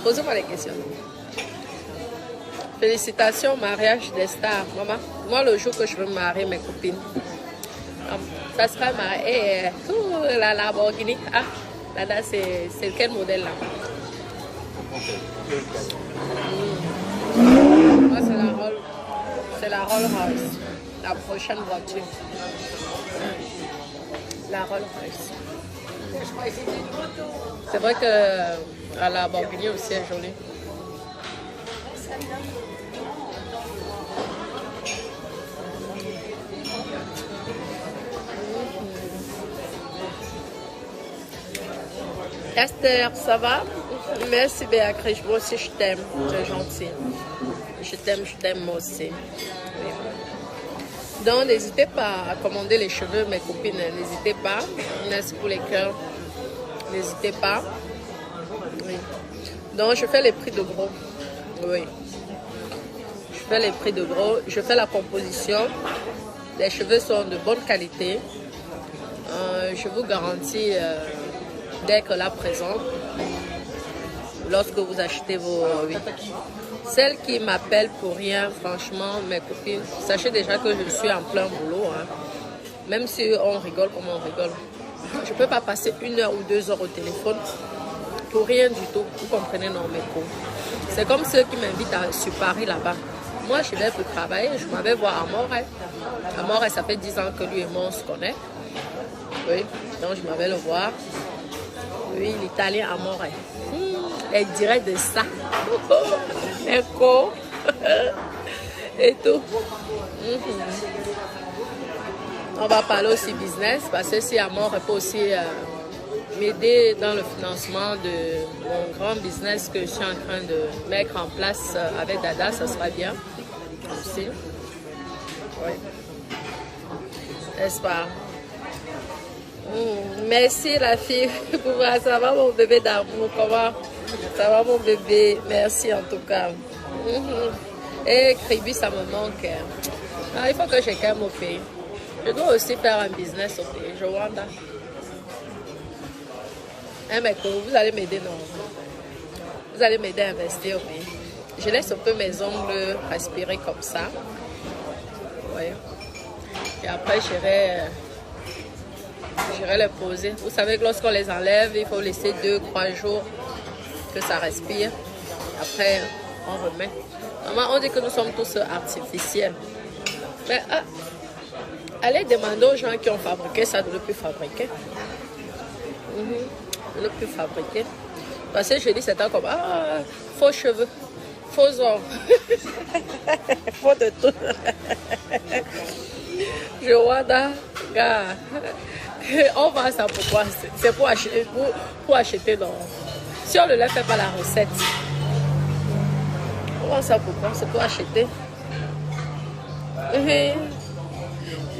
Posez-moi les questions. Félicitations, mariage des stars, maman. Moi, le jour que je veux me marier, mes copines, ça sera marié. La Lamborghini. Ah, là, c'est quel modèle là? Moi, c'est la Rolls-Royce. La prochaine voiture. La Rolls-Royce. C'est vrai que la Lamborghini aussi est jolie. Esther, ça va? Merci Béatrice, moi aussi je t'aime, tu es gentille. Je t'aime moi aussi. Oui. Donc n'hésitez pas à commander les cheveux, mes copines, n'hésitez pas. Merci pour les cœurs, n'hésitez pas. Oui. Donc je fais les prix de gros. Oui. Je fais les prix de gros, je fais la composition. Les cheveux sont de bonne qualité. Je vous garantis d'être là présent lorsque vous achetez vos... Oui. Celles qui m'appellent pour rien, franchement, mes copines, sachez déjà que je suis en plein boulot. Hein. Même si on rigole comme on rigole. Je ne peux pas passer 1 heure ou 2 heures au téléphone pour rien du tout. Vous comprenez, non, mes cours. C'est comme ceux qui m'invitent sur Paris là-bas. Moi, je vais pour travailler, je m'avais voir Amore. Amore, ça fait 10 ans que lui et moi, on se connaît. Oui, donc je m'avais le voir. Oui, l'italien Amore. Elle dirait de ça. Écho. Et tout. On va parler aussi business parce que si Amore peut aussi m'aider dans le financement de mon grand business que je suis en train de mettre en place avec Dada, ça sera bien aussi. Oui. N'est-ce pas? Merci la fille. Ça va mon bébé d'amour? Comment? Ça va mon bébé? Merci en tout cas. Et Kribi, ça me manque. Ah, il faut que je calme au pays. Je dois aussi faire un business au pays. Je vois là. Hein, mais vous allez m'aider, non? Vous allez m'aider à investir au pays. Je laisse un peu mes ongles respirer comme ça. Oui. Et après, j'irai les poser. Vous savez que lorsqu'on les enlève, il faut laisser 2-3 jours que ça respire. Après, on remet. Maman, on dit que nous sommes tous artificiels. Mais allez demander aux gens qui ont fabriqué ça de ne plus fabriquer. De ne plus fabriquer. Parce que je dis, c'est comme, faux cheveux, faux ongles, faux de tout. Je vois dans, gars, on vend ça pourquoi? C'est pour acheter, non. Si on ne leur fait pas la recette, on vend ça pourquoi? C'est pour acheter.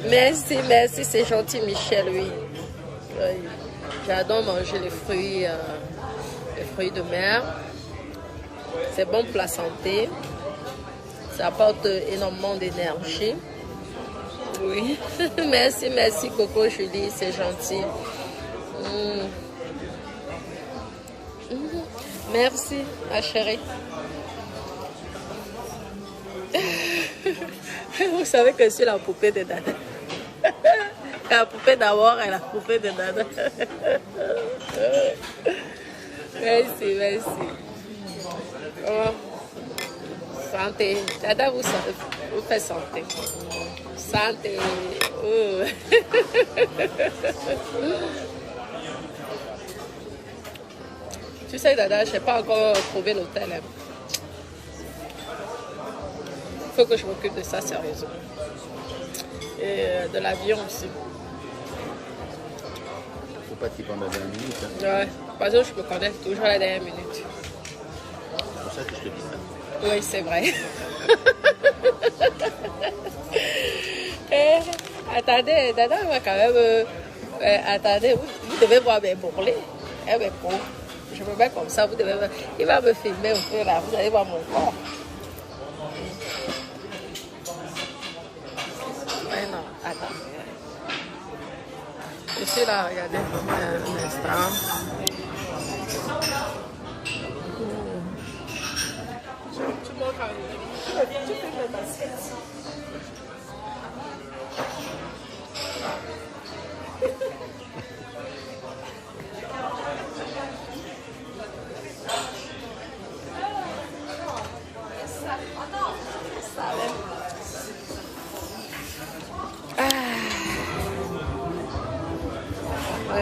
Merci, c'est gentil Michel, oui. J'adore manger les fruits de mer. C'est bon pour la santé. Ça apporte énormément d'énergie. Oui. Merci Coco Julie, c'est gentil. Merci ma chérie. Vous savez que je suis la poupée de Dada. La poupée d'abord et la poupée de Dada. Merci. Oh. Santé. Dada vous fait santé. Santé. Oh. Tu sais, Dada, je n'ai pas encore trouvé l'hôtel. Il faut que je m'occupe de ça sérieusement. Et de l'avion aussi. Faut pas t'y prendre la dernière minute. Hein. Ouais, parce que je me connais toujours à la dernière minute. C'est pour ça que je te dis ça. Oui, c'est vrai. Attendez, Dada va quand même... attendez, vous devez voir mes bourrelets. Mes pauvres. Je me mets comme ça, vous devez voir. Il va me filmer un peu là, vous allez voir mon corps. Mais non, attendez. Je suis là, regardez, un instant.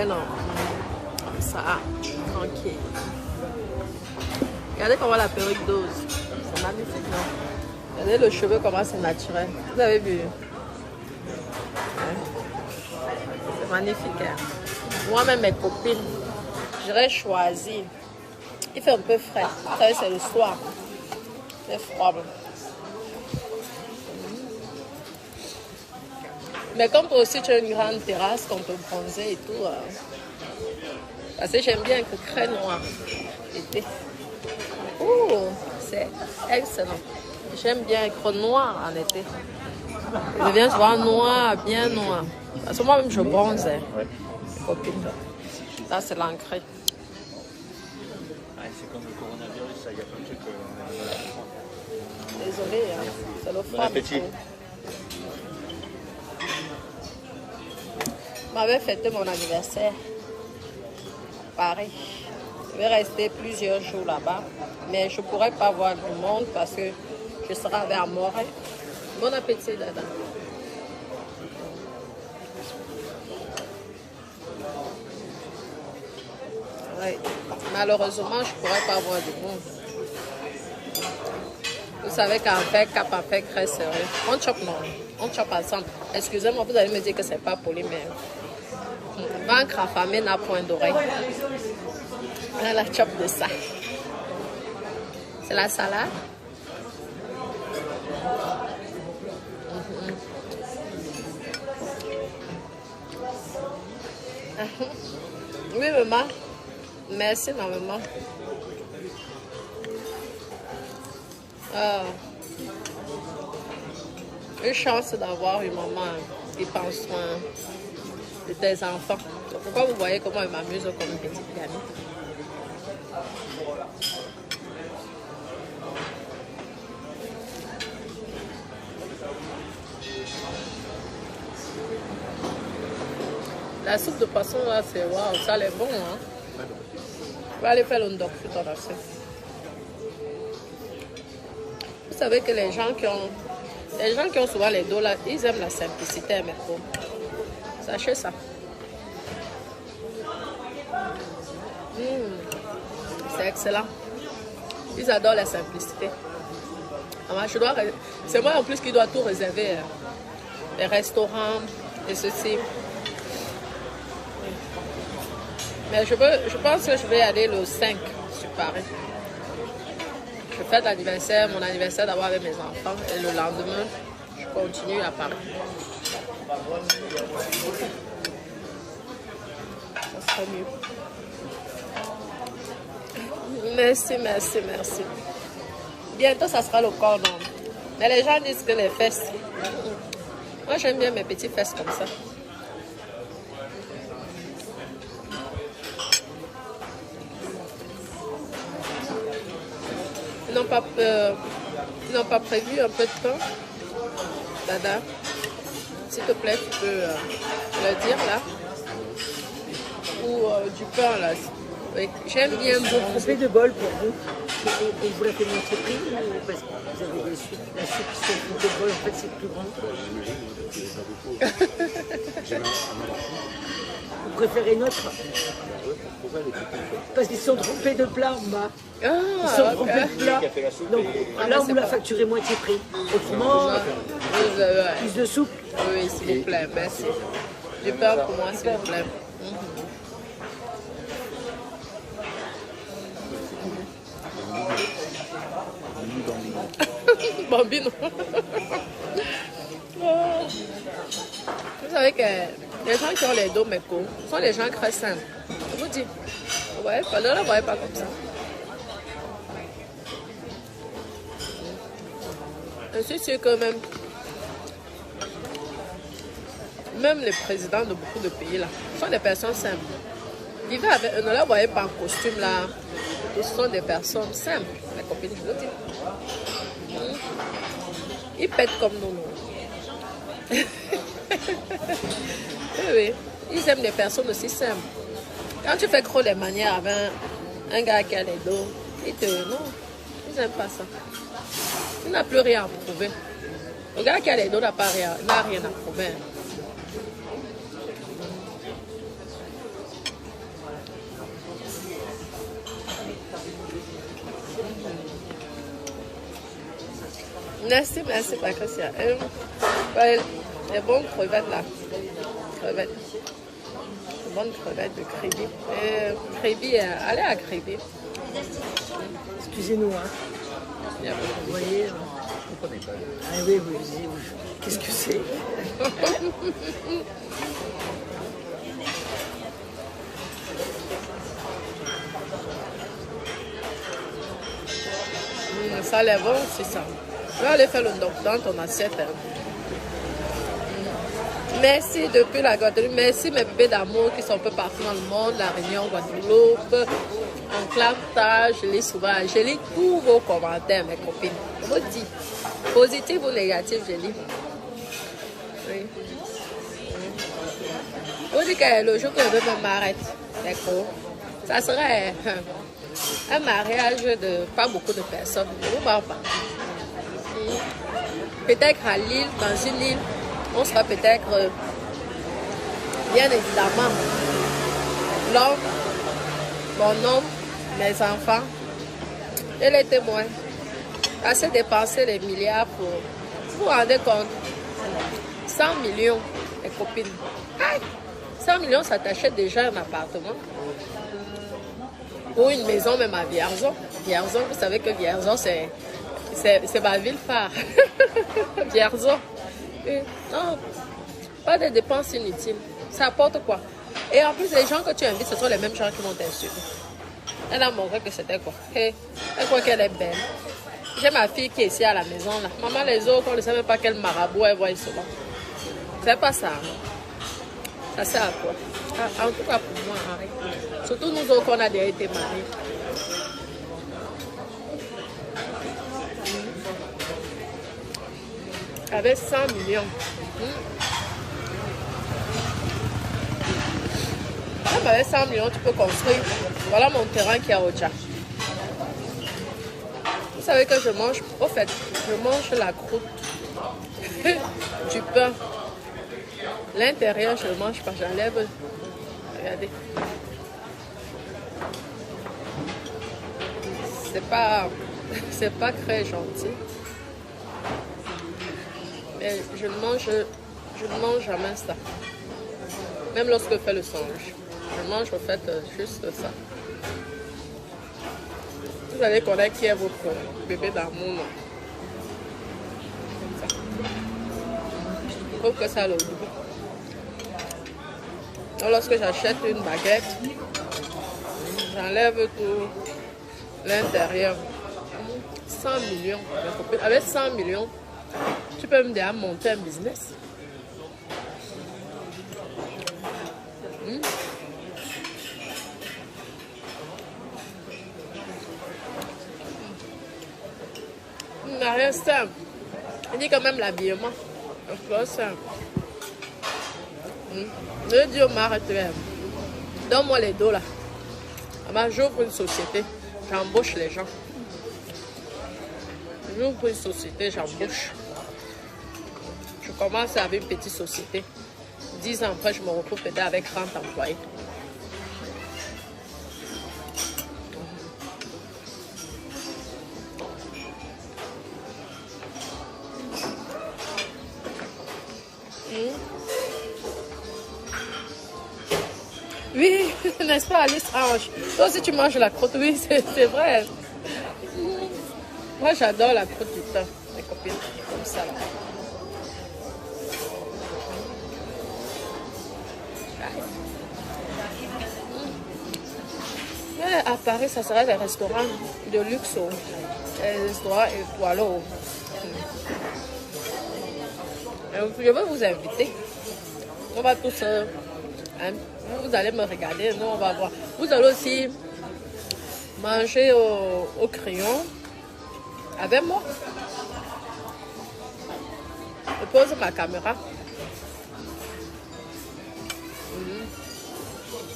Mais non. Comme ça, tranquille. Regardez comment la perruque dose. C'est magnifique, non? Regardez le cheveu, comment c'est naturel. Vous avez vu? C'est magnifique. Hein? Moi-même, mes copines, j'aurais choisi. Il fait un peu frais. Vous savez, c'est le soir. C'est froid. Mais comme toi aussi, tu as une grande terrasse qu'on peut bronzer et tout. Parce que j'aime bien que craie noir l'été. Oh, c'est excellent. J'aime bien être noir en été. Je viens souvent noir, bien noir. Parce que moi-même, je bronze. Hein. Ouais. Copine. Ça, c'est l'ancré. C'est comme le coronavirus, ça, il y a plein de trucs qu'on a du mal à comprendre. Désolée, hein. C'est le froid. Bon appétit. Je m'avais fêté mon anniversaire à Paris. Je vais rester plusieurs jours là-bas, mais je ne pourrai pas voir du monde parce que je serai avec Amoré. Bon appétit, Dada. Oui. Malheureusement, je ne pourrai pas voir du monde. Vous savez qu'en fait, Cap en fait très sérieux. On chope, non. On chope ensemble. Excusez-moi, vous allez me dire que c'est pas poli, mais... Vaincre affamé n'a point d'oreille. On a la chope de ça. C'est la salade. Oui, maman. Merci, ma maman. Une chance d'avoir une maman qui prend soin de tes enfants. Pourquoi vous voyez comment elle m'amuse comme une petite amie? La soupe de poisson là, c'est waouh, ça est bon, hein? On va aller faire le ndok tout en assez. Vous savez que les gens qui ont souvent les dos là, ils aiment la simplicité, mais bon. Sachez ça. C'est excellent. Ils adorent la simplicité. C'est moi en plus qui dois tout réserver. Les restaurants et ceci. Mais je pense que je vais aller le 5 sur Paris. Je fête l'anniversaire, mon anniversaire d'abord avec mes enfants. Et le lendemain, je continue à Paris. Ça serait mieux. Merci, merci, merci. Bientôt, ça sera le cordon. Mais les gens disent que les fesses... Moi, j'aime bien mes petites fesses comme ça. Ils n'ont pas prévu un peu de pain. Dada, s'il te plaît, tu peux le dire là. Ou du pain là. Oui, j'aime bien beaucoup. Combien de bol pour vous? Et vous la faites moitié prix ou parce que vous avez la soupe qui sont de bol, en fait c'est plus grand? Vous préférez notre? Parce qu'ils sont trompés de plat, ma. Ils sont trompés de plat. Donc là, vous la facturez moitié prix. Autrement, plus de soupe. Oui, s'il vous plaît, merci. Du pain pour moi, s'il vous plaît. Bambino. Vous savez que les gens qui ont les dos méco sont des gens très simples. Je vous dis, ouais, ne la voyez pas comme ça. Je suis sûre que même les présidents de beaucoup de pays là sont des personnes simples. Vivez avec eux, ne la voyez pas en costume là. Ce sont des personnes simples, mes copines, je vous dis. Ils pètent comme nous. Oui, ils aiment des personnes aussi simples. Quand tu fais trop les manières avec un gars qui a les dos, non, ils n'aiment pas ça. Il n'a plus rien à prouver. Le gars qui a les dos n'a rien à prouver. Merci, Patricia. Ouais, les bonnes crevettes là. Crevettes. Les bonnes crevettes de Créby. Créby, allez à Créby. Excusez-nous, hein. Vous voyez, ah oui. Qu'est-ce que c'est? Ça l'est bon, c'est ça. Je vais aller faire le doc dans ton assiette. Merci depuis la Guadeloupe. Merci mes bébés d'amour qui sont un peu partout dans le monde. La Réunion, Guadeloupe, Enclave, je lis souvent. Je lis tous vos commentaires, mes copines. Je vous dis, positif ou négatif, je lis. Oui. Vous dites que le jour que je me m'arrête, d'accord, ça serait un mariage de pas beaucoup de personnes. Je ne vous parle pas. Peut-être à Lille, dans une île, on sera peut-être, bien évidemment, l'homme, mon homme, mes enfants et les témoins. Assez dépenser des milliards pour... Vous vous rendez compte? 100 millions, les copines. Aïe! 100 millions, ça t'achète déjà un appartement. Ou une maison, même à Vierzon. Vierzon, vous savez que Vierzon, c'est ma ville phare. Vierzon. Non, pas de dépenses inutiles. Ça apporte quoi? Et en plus, les gens que tu invites, ce sont les mêmes gens qui vont t'insulter. Elle a montré que c'était quoi? Hey, elle croit qu'elle est belle. J'ai ma fille qui est ici à la maison. Là. Maman, les autres, on ne sait même pas quel marabout elle voit souvent. C'est pas ça. Ça sert à quoi? En tout cas pour moi, Henri. Surtout nous autres, on a déjà été mariés. Avec 100 millions. Même avec 100 millions, tu peux construire. Voilà mon terrain qui est à Ocha. Vous savez que je mange, au fait, je mange la croûte du pain. L'intérieur, je ne mange pas, j'enlève. Regardez. C'est pas très gentil. Mais je ne mange jamais ça. Même lorsque je fais le songe. Je mange au fait juste ça. Vous allez connaître qui est votre bébé d'amour. Je trouve que ça a le goût. Donc, lorsque j'achète une baguette, j'enlève tout l'intérieur. 100 millions. Avec 100 millions, tu peux me déjà monter un business. Rien simple. Il dit quand même l'habillement. C'est simple. Je dis au mari, donne-moi les dos là. J'ouvre une société, j'embauche les gens. J'ouvre une société, j'embauche. Je commence avec une petite société. 10 ans après, je me retrouve peut-être avec 30 employés. Oui, n'est-ce pas, Alice Ange? Toi aussi, tu manges la croûte, oui, c'est vrai. Moi, j'adore la croûte du pain, mes copines, comme ça. Là. Mais à Paris, ça serait des restaurants de luxe, des restaurants étoilés. Je vais vous inviter. On va tous... vous allez me regarder, nous on va voir. Vous allez aussi manger au crayon avec moi. Je pose ma caméra.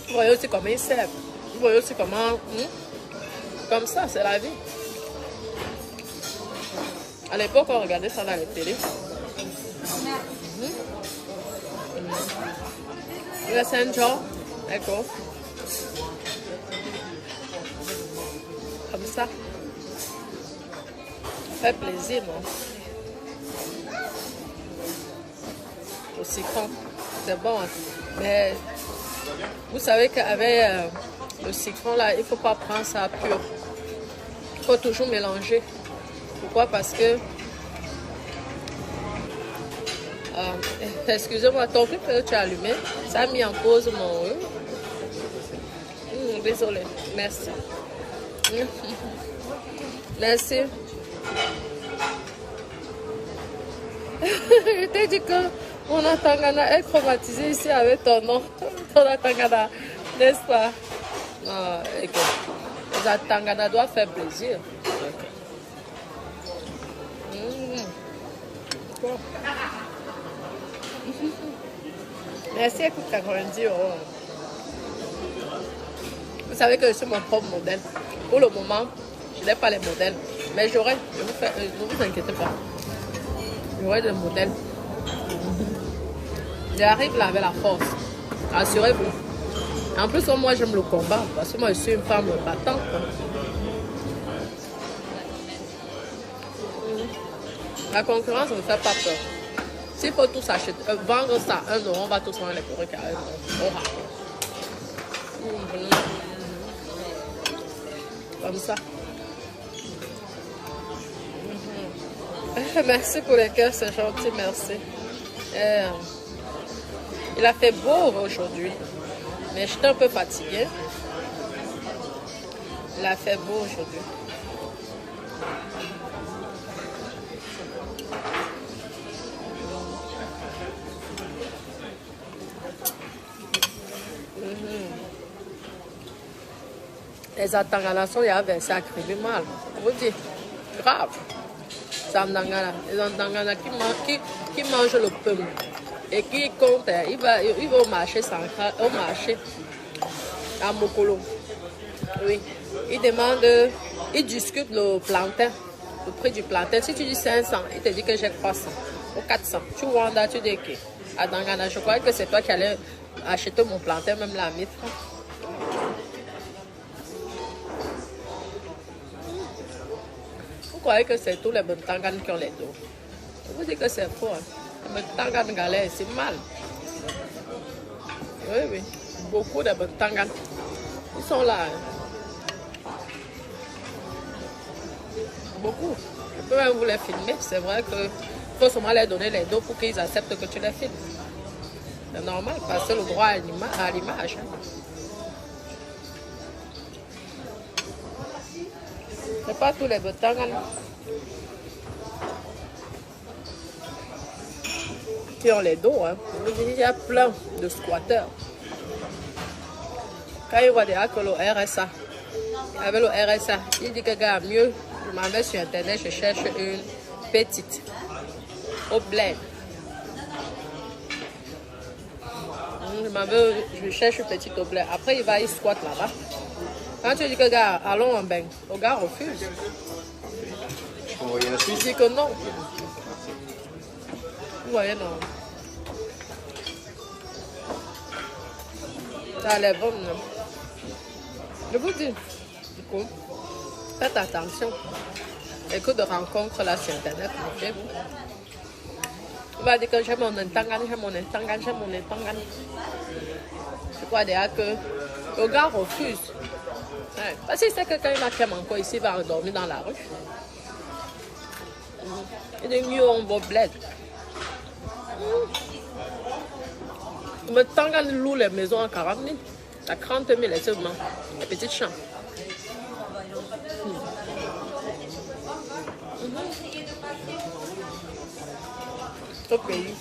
Vous voyez aussi comment ils servent. Vous voyez aussi comment... Comme ça, c'est la vie. À l'époque, on regardait ça dans la télé. Le Saint-Jean, d'accord. Comme ça. Ça fait plaisir, non? au citron. C'est bon. Hein. Mais vous savez qu'avec le citron, là, il ne faut pas prendre ça pur. Il faut toujours mélanger. Pourquoi? Parce que... excusez-moi, ton truc que tu as allumé, ça a mis en pause mon... désolé. Merci. Merci. Je t'ai dit que mon Atangana est traumatisé ici avec ton nom. Ton Atangana, n'est-ce pas? Non, écoute, les Atangana doivent faire plaisir. Bon. Merci, écoute, 90 €. Vous savez que je suis mon propre modèle. Pour le moment, je n'ai pas les modèles. Mais j'aurai, ne vous inquiétez pas. J'aurai des modèles. J'arrive là avec la force. Assurez-vous. En plus, moi, j'aime le combat. Parce que moi, je suis une femme battante. La concurrence ne me fait pas peur. S'il faut tous acheter, vendre ça à 1 €, on va tous vendre les perruques à 1 €. Comme ça. Merci pour les cœurs, c'est gentil, merci. Il a fait beau aujourd'hui, mais j'étais un peu fatiguée. Il a fait beau aujourd'hui. Les Atangana, il y a versé à crever mal. Je vous dis, grave. Les Atangana qui mangent le pomme et qui compte, il va au marché à Mokolo. Oui. Il discute le plantain, le prix du plantain. Si tu dis 500, il te dit que j'ai 300 ou 400. Tu vois, tu dis que Atangana, je crois que c'est toi qui allais acheter mon plantain, même la mitre. Vous croyez que c'est tous les Bentangan qui ont les dos? Je vous dis que c'est faux. Hein. Les Bentangan galères, c'est mal. Oui, oui. Beaucoup de Bentangan. Ils sont là. Hein. Beaucoup. Je peux même vous les filmer. C'est vrai qu'il faut seulement leur donner les dos pour qu'ils acceptent que tu les filmes. C'est normal parce que le droit à l'image. Hein. C'est pas tous les Bentangan qui ont les dos. Hein. Il y a plein de squatteurs. Quand il voit déjà que le RSA, avec le RSA, il dit que gars, mieux, je m'en vais sur internet, je cherche une petite au bled. Je cherche une petite au bled. Après, il va, il squatte là-bas. Quand tu dis que gars, allons en bain, le gars refuse. Il dit que non. Vous voyez, non. Ça les bonnes. Je vous dis, du coup, faites attention. Écoute de rencontres là sur internet, ok? On va dire que j'ai mon Ntangan, j'ai mon Ntangan, j'ai mon Ntangan. Je crois déjà que le gars refuse. Ouais. Parce que c'est que quand il a fait encore ici, il va endormir dans la rue. Il est mieux en beau bled. Mais tant qu'on loue les maisons à 40 000, à 30 000 et seulement, les petites chambres. Au pays.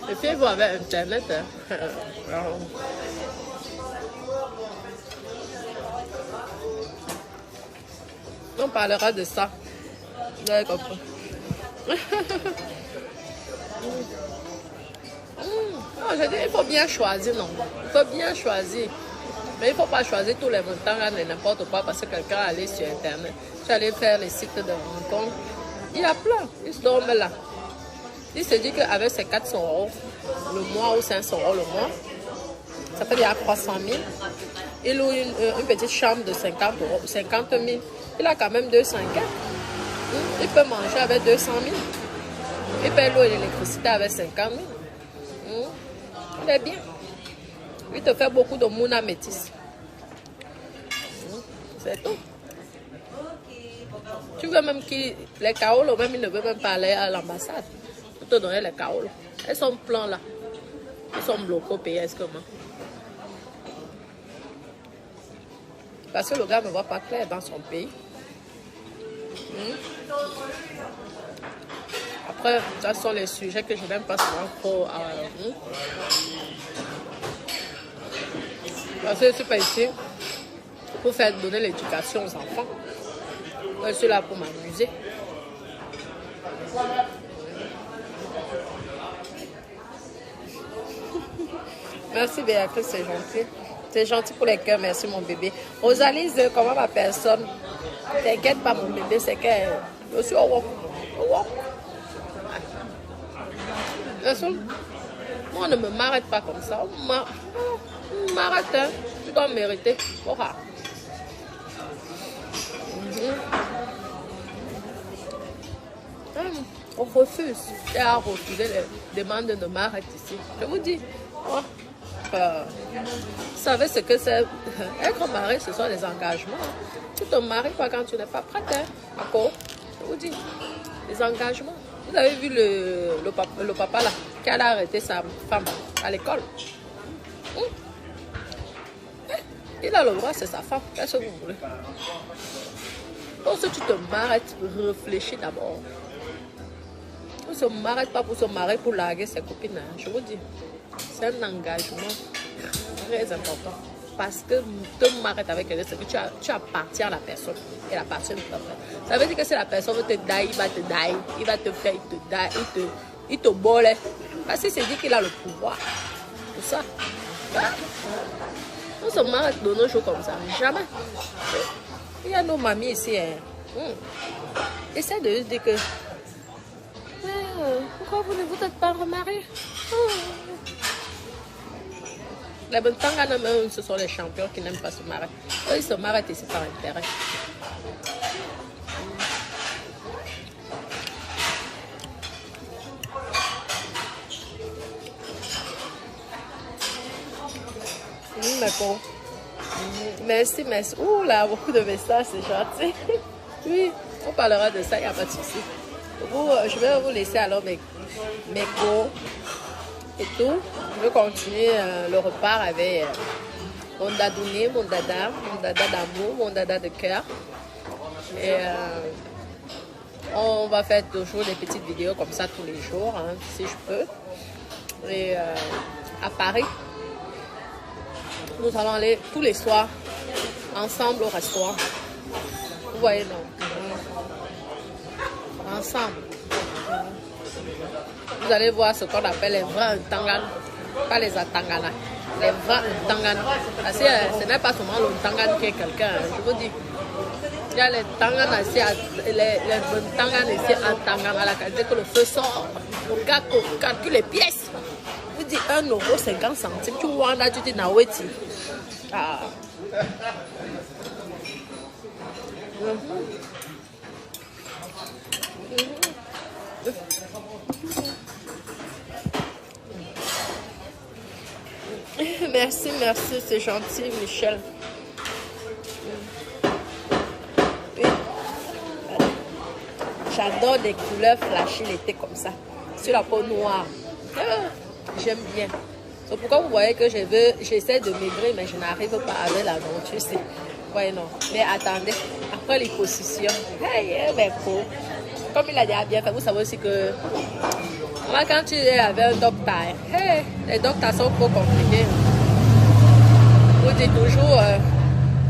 Et puis vous avez internet. Hein. On parlera de ça. Vous avez compris. Non, je dis, il faut bien choisir, non. Il faut bien choisir. Mais il ne faut pas choisir tous les montants n'importe quoi parce que quelqu'un allait sur internet. Tu allais faire les sites de rencontres. Il y a plein. Ils se dorment là. Il se dit qu'avec ses 400 € le mois ou 500 € le mois, ça fait déjà 300 000. Il loue une petite chambre de 50 000. Il a quand même 2 5 ans. Il peut manger avec 200 000. Il paye l'eau et l'électricité avec 50 000. Il est bien. Il te fait beaucoup de mouna métis. C'est tout. Tu veux même que les kaolos, même il ne veut même pas aller à l'ambassade pour te donner les kaolos. Ils sont pleins là. Ils sont bloqués au pays, est-ce que moi? Parce que le gars ne voit pas clair dans son pays. Après, ça sont les sujets que je n'aime pas souvent trop. Parce que je ne suis pas ici pour faire donner l'éducation aux enfants. Je suis là pour m'amuser. Merci Béatrice, c'est gentil. C'est gentil pour les cœurs, merci mon bébé. Rosalise, comment ma personne? T'inquiète pas mon bébé, c'est que je suis au wok. Moi, on ne me m'arrête pas comme ça. On m'arrête, hein. Tu dois mériter. Voilà. On refuse. Et à refuser les demandes de m'arrêter ici. Je vous dis. Vous savez ce que c'est? Être marié, ce sont des engagements. Tu te maries pas quand tu n'es pas prête. Hein? D'accord? Je vous dis. Les engagements. Vous avez vu le papa là, qui a arrêté sa femme à l'école. Il a le droit, c'est sa femme. Qu'est-ce que vous voulez? Donc si tu te maries, réfléchis d'abord. On ne se marie pas pour se marier, pour larguer ses copines. Hein. Je vous dis, c'est un engagement très important. Parce que te marier avec quelqu'un, c'est que tu appartiens à la personne. Et la personne ne peut pas. Ça veut dire que si la personne veut te dailler, il va te dailler. Il va te faire, il te daille, il te bole. Parce qu'il s'est dit qu'il a le pouvoir. Tout ça. On se marie de nos jours comme ça. Jamais. Il y a nos mamies ici. Hein. Essaie de dire que pourquoi vous ne vous êtes pas remariés? Les Bentangana, même, ce sont les champions qui n'aiment pas se marier. Eux, ils se marient ici par intérêt. D'accord. Merci, merci. Ouh là, beaucoup de messages, c'est gentil. Oui, on parlera de ça, il n'y a pas de souci. Je vais vous laisser alors mes cours et tout. Je vais continuer le repas avec mon dadouné, mon dada d'amour, mon dada de cœur. Et on va faire toujours des petites vidéos comme ça tous les jours, hein, si je peux. Et à Paris, nous allons aller tous les soirs ensemble au restaurant. Vous voyez, non? Ensemble. Vous allez voir ce qu'on appelle les vrais Ntangana, pas les Atangana. Les vrais Ntangana. Parce que ce n'est pas seulement le Ntangana qui est quelqu'un, je vous dis. Il y a les Tangana ici, les Ntangana ici en Tangana, la qualité que le feu sort. Le gars calcule les pièces. Vous dites 1,50 €. Tu vois, là, tu dis Naweti. Ah. Merci, c'est gentil, Michel. Oui. J'adore des couleurs flashy l'été comme ça. Sur la peau noire. J'aime bien. C'est pourquoi vous voyez que j'essaie de maigrir, mais je n'arrive pas avec la denture. Ouais, non. Mais attendez, après l'hyposition, comme il a déjà bien fait, vous savez aussi que moi, quand tu es avec un docteur, les docteurs sont trop compliqués. Vous dites toujours,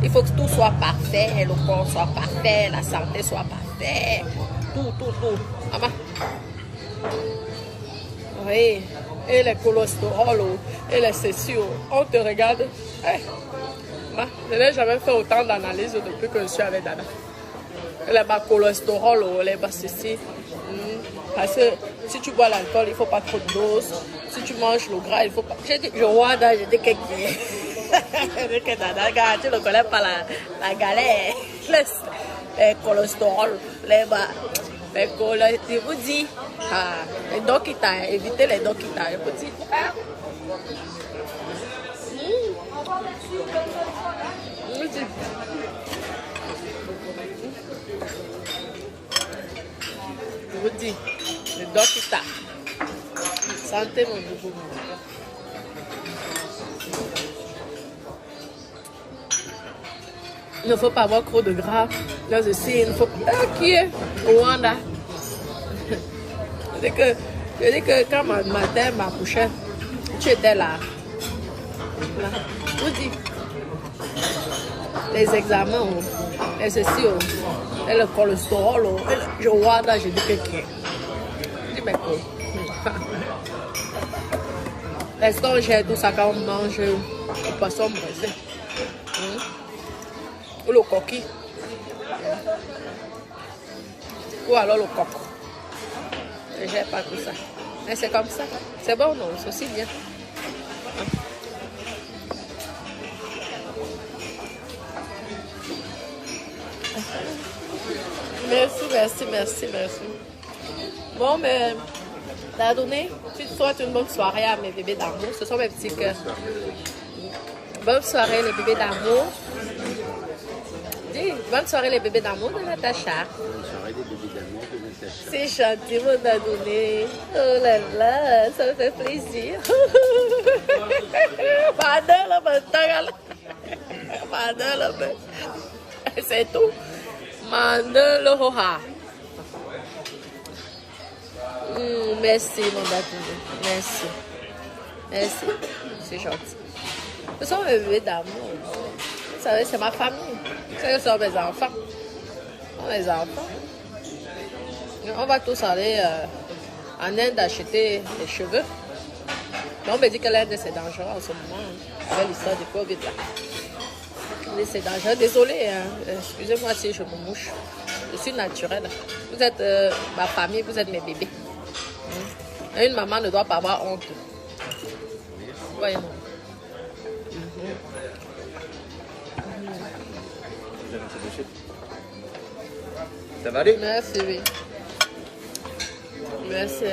il faut que tout soit parfait, le corps soit parfait, la santé soit parfaite, tout. Maman. Oui, et les cholestérol, et les céciaux, on te regarde. Je n'ai jamais fait autant d'analyses depuis que je suis avec Dada. Les bas cholestérol, les bas ceci. Parce que si tu bois l'alcool, il ne faut pas trop de dose. Si tu manges le gras, il ne faut pas. Je vois, j'ai dit que tu ne connais pas la galère. les cholestérol, les bas. Les cholestérol, je vous dis, les dokita, évitez les dokita, je vous dis. Je vous dis, les dokita. Santé mon boubou. Il ne faut pas avoir trop de gras. Là aussi, il ne faut pas. Qui est Rwanda? Je dis que quand ma mère m'accouchait, tu étais là. Je vous dis. Les examens, et ceci, et le cholestérol, je vois là, je dis que qui est. Je dis mais quoi? Est-ce qu'on gère tout ça quand on mange le poisson braisé? Ou le coquille? Ou alors le coq? Je ne gère pas tout ça. Mais c'est comme ça. C'est bon, non? C'est aussi bien. Merci. Bon, mais t'as donné, tu te souhaites une bonne soirée à mes bébés d'amour. Ce sont mes petits cœurs. Bonne soirée, les bébés d'amour. Dis, bonne soirée, les bébés d'amour de Natacha. Bonne soirée, les bébés d'amour de Natacha. C'est gentil, mon Dadoné. Oh là là, ça me fait plaisir. C'est tout. Merci, mon Dadoné. Merci. C'est gentil. Ce sont mes bébés d'amour. Vous savez, c'est ma famille. Ce sont mes enfants. Les enfants. On va tous aller en Inde acheter des cheveux. Mais on me dit que l'Inde c'est dangereux en ce moment, avec l'histoire du Covid là. C'est dangereux. Désolée, hein. Excusez-moi si je me mouche. Je suis naturelle. Vous êtes ma famille, vous êtes mes bébés. Et une maman ne doit pas avoir honte. Voyez-moi. Ça va aller? Merci, oui. Merci.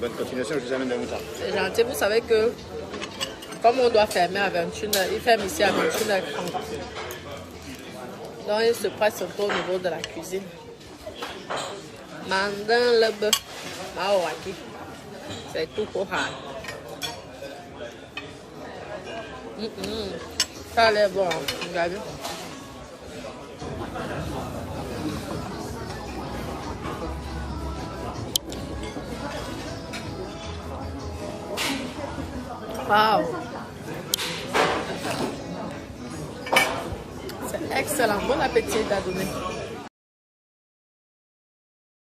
Bonne continuation, je vous amène dans mon temps. C'est gentil. Vous savez que, comme on doit fermer à 21h, il ferme ici à 21h30. Donc, il se presse un peu au niveau de la cuisine. Mandan le bœuf. Mawaki. C'est tout pour ça. Ça a l'air bon. Regardez. Wow. C'est excellent. Bon appétit, Dadoné.